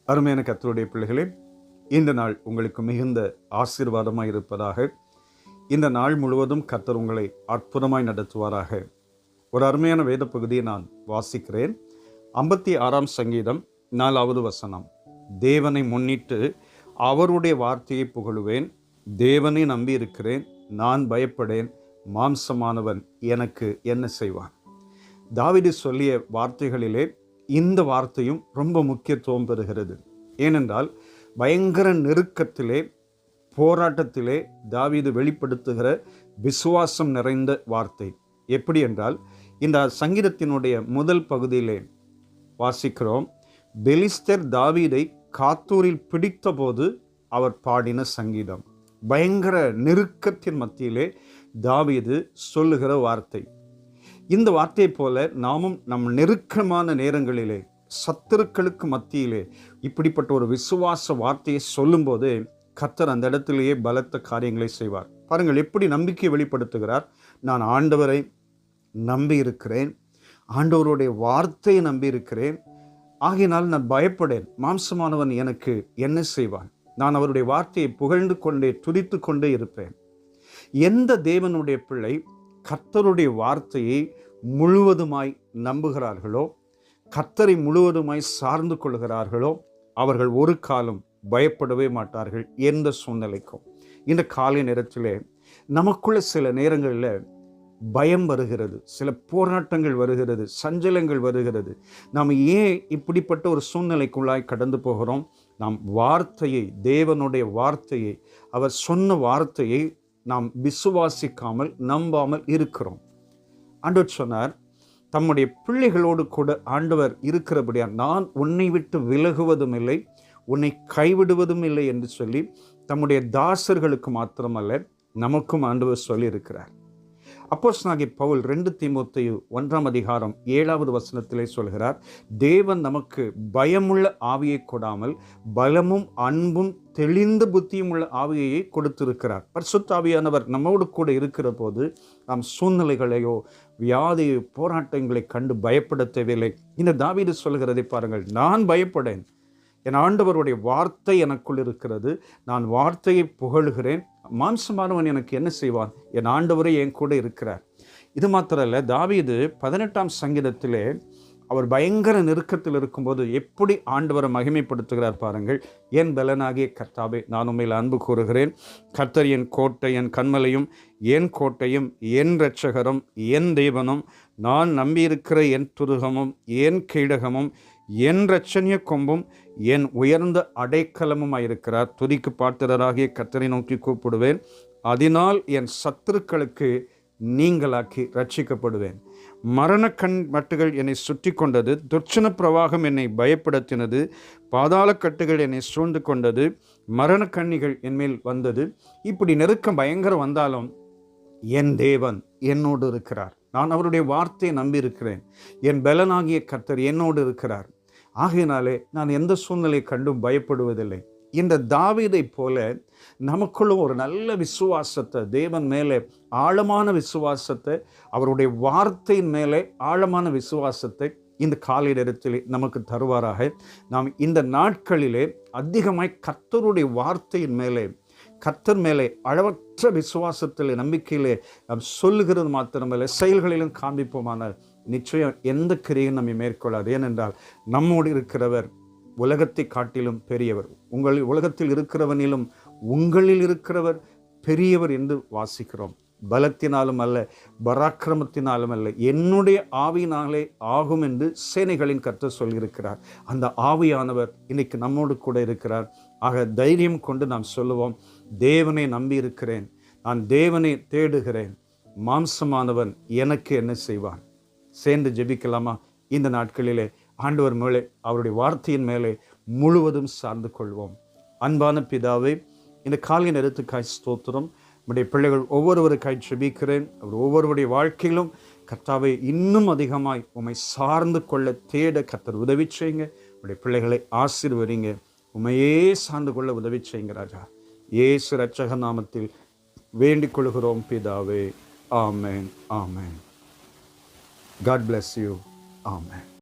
அருமையான கர்த்தருடைய பிள்ளைகளே, இந்த நாள் உங்களுக்கு மிகுந்த ஆசீர்வாதமாய் இருப்பதாக. இந்த நாள் முழுவதும் கர்த்தர் உங்களை அற்புதமாய் நடத்துவாராக. ஒரு அருமையான வேத பகுதியை நான் வாசிக்கிறேன். 56ஆம் சங்கீதம் 4வது வசனம். தேவனை முன்னிட்டு அவருடைய வார்த்தையை புகழுவேன். தேவனை நம்பி இருக்கிறேன், நான் பயப்படேன். மாம்சமானவன் எனக்கு என்ன செய்வான்? தாவீது சொல்லிய வார்த்தைகளிலே இந்த வார்த்தையும் ரொம்ப முக்கியத்துவம் பெறுகிறது. ஏனென்றால் பயங்கர நெருக்கத்திலே, போராட்டத்திலே தாவீது வெளிப்படுத்துகிற விசுவாசம் நிறைந்த வார்த்தை. எப்படி என்றால், இந்த சங்கீதத்தினுடைய முதல் பகுதியிலே வாசிக்கிறோம், பெலிஸ்தர் தாவீதை காத்தூரில் பிடித்த போது அவர் பாடின சங்கீதம். பயங்கர நெருக்கத்தின் மத்தியிலே தாவீது சொல்லுகிற வார்த்தை. இந்த வார்த்தையை போல நாமும் நம் நெருக்கமான நேரங்களிலே, சத்துருக்களுக்கு மத்தியிலே இப்படிப்பட்ட ஒரு விசுவாச வார்த்தையை சொல்லும்போது கர்த்தர் அந்த இடத்திலேயே பலத்த காரியங்களை செய்வார். பாருங்கள், எப்படி நம்பிக்கையை வெளிப்படுத்துகிறார். நான் ஆண்டவரை நம்பி இருக்கிறேன், ஆண்டவருடைய வார்த்தையை நம்பி இருக்கிறேன், ஆகையினால் நான் பயப்படேன். மாம்சமானவன் எனக்கு என்ன செய்வான்? நான் அவருடைய வார்த்தையை புகழ்ந்து கொண்டே துதித்து கொண்டே இருப்பேன். எந்த தேவனுடைய பிள்ளை கர்த்தருடைய வார்த்தையை முழுவதுமாய் நம்புகிறார்களோ, கர்த்தரை முழுவதுமாய் சார்ந்து கொள்கிறார்களோ, அவர்கள் ஒரு காலம் பயப்படவே மாட்டார்கள் எந்த சூழ்நிலைக்கும். இந்த காலை நேரத்திலே நமக்குள்ள சில நேரங்களில் பயம் வருகிறது, சில போராட்டங்கள் வருகிறது, சஞ்சலங்கள் வருகிறது. நாம் ஏன் இப்படிப்பட்ட ஒரு சூழ்நிலைக்குள்ளாய் கடந்து போகிறோம்? நாம் வார்த்தையை, தேவனுடைய வார்த்தையை, அவர் சொன்ன வார்த்தையை நாம் விசுவாசிக்காமல் நம்பாமல் இருக்கிறோம். ஆண்டவர் சொன்னார், தம்முடைய பிள்ளைகளோடு கூட ஆண்டவர் இருக்கிறபடியா, நான் உன்னை விட்டு விலகுவதும் இல்லை, உன்னை கைவிடுவதும் இல்லை என்று சொல்லி தம்முடைய தாசர்களுக்கு மாத்திரமல்ல, நமக்கும் ஆண்டவர் சொல்லி இருக்கிறார். அப்போஸ்தலனாகிய பவுல் 2 தீமோத்தேயு 1ஆம் அதிகாரம் 7வது வசனத்திலே சொல்கிறார், தேவன் நமக்கு பயமுள்ள ஆவியை கொடாமல் பலமும் அன்பும் தெளிந்த புத்தியும் உள்ள ஆவியை கொடுத்திருக்கிறார். பரிசுத்த ஆவியானவர் நம்மோடு கூட இருக்கிற போது நாம் சூழ்நிலைகளையோ வியாதியோ போராட்டங்களை கண்டு பயப்பட தேவையில்லை. இந்த தாவீது சொல்கிறதை பாருங்கள், நான் பயப்படேன், என் ஆண்டவருடைய வார்த்தை எனக்குள் இருக்கிறது, நான் வார்த்தையை புகழுகிறேன். மாம்சமானவன் எனக்கு என்ன செய்வான்? என் ஆண்டவரே என் கூட இருக்கிறார். இது மாத்திரல்ல, தாவீது 18ஆம் சங்கீதத்திலே அவர் பயங்கர நெருக்கத்தில் இருக்கும்போது எப்படி ஆண்டவரை மகிமைப்படுத்துகிறார் பாருங்கள். என் பலனாகிய கர்த்தாவே, நான் உண்மையில் அன்பு கூறுகிறேன். கர்த்தர் என் கோட்டை, என் கன்மலையும், என் கோட்டையும், என் இரட்சகரும், என் தேவனும், நான் நம்பியிருக்கிற என் துருகமும், என் கீடகமும், என் இரட்சணிய கொம்பும், என் உயர்ந்த அடைக்கலமுமாயிருக்கிறார். துதிக்கு பாத்திரராகிய கர்த்தரை நோக்கி கூப்பிடுவேன், அதனால் என் சத்துருக்களுக்கு நீங்களாக்கி ரட்சிக்கப்படுவேன். மரண கண் மட்டுகள் என்னை சுற்றி கொண்டது, துர்ச்சன பிரவாகம் என்னை பயப்படுத்தினது, பாதாள கட்டுகள் என்னை சூழ்ந்து கொண்டது, மரண கண்ணிகள் என்மேல் வந்தது. இப்படி நெருக்கம் பயங்கரம் வந்தாலும் என் தேவன் என்னோடு இருக்கிறார். நான் அவருடைய வார்த்தையை நம்பி இருக்கிறேன். என் பலனாகிய கர்த்தர் என்னோடு இருக்கிறார். ஆகையினாலே நான் எந்த சூழ்நிலை கண்டும் பயப்படுவதில்லை. இந்த தாவீதை போல நமக்குள்ளும் ஒரு நல்ல விசுவாசத்தை, தேவன் மேலே ஆழமான விசுவாசத்தை, அவருடைய வார்த்தையின் மேலே ஆழமான விசுவாசத்தை இந்த காலை நேரத்தில் நமக்கு தருவாராக. நாம் இந்த நாட்களிலே அதிகமாய் கர்த்தருடைய வார்த்தையின் மேலே, கர்த்தர் மேலே அளவற்ற விசுவாசத்தில், நம்பிக்கையிலே நாம் சொல்லுகிறது மாத்திரமல்ல, செயல்களிலும் காண்பிப்போமான நிச்சயம் எந்த கிரியையும் நம்மை மேற்கொள்ளாது. ஏனென்றால் நம்மோடு இருக்கிறவர் உலகத்தை காட்டிலும் பெரியவர். உலகத்தில் இருக்கிறவனிலும் உங்களில் இருக்கிறவர் பெரியவர் என்று வாசிக்கிறோம். பலத்தினாலும் அல்ல, பராக்கிரமத்தினாலும் அல்ல, என்னுடைய ஆவியினாலே ஆகும் என்று சேனைகளின் கர்த்தர் சொல்லியிருக்கிறார். அந்த ஆவியானவர் இன்னைக்கு நம்மோடு கூட இருக்கிறார். ஆக தைரியம் கொண்டு நாம் சொல்லுவோம், தேவனை நம்பி இருக்கிறேன், நான் தேவனை தேடுகிறேன், மாம்சமானவன் எனக்கு என்ன செய்வான்? சேர்ந்து ஜெபிக்கலாமா? இந்த நாட்களிலே ஆண்டவர் மேலே, அவருடைய வார்த்தையின் மேலே முழுவதும் சார்ந்து கொள்வோம். அன்பான பிதாவே, இந்த காலை நேரத்துக்காய் ஸ்தோத்திரம். நம்முடைய பிள்ளைகள் ஒவ்வொருவருக்காய் ஜெபிக்கிறேன். அவர் ஒவ்வொருவருடைய வாழ்க்கையிலும் கர்த்தாவை இன்னும் அதிகமாய் உம்மை சார்ந்து கொள்ள தேட கர்த்தர் உதவி செய்யுங்க. நம்முடைய பிள்ளைகளை ஆசீர்வதிங்க. உம்மையே சார்ந்து கொள்ள உதவி செய்யுங்க ராஜா. இயேசு இரட்சக நாமத்தில் வேண்டிக் கொள்கிறோம் பிதாவே. ஆமென், ஆமென். God bless you. Amen.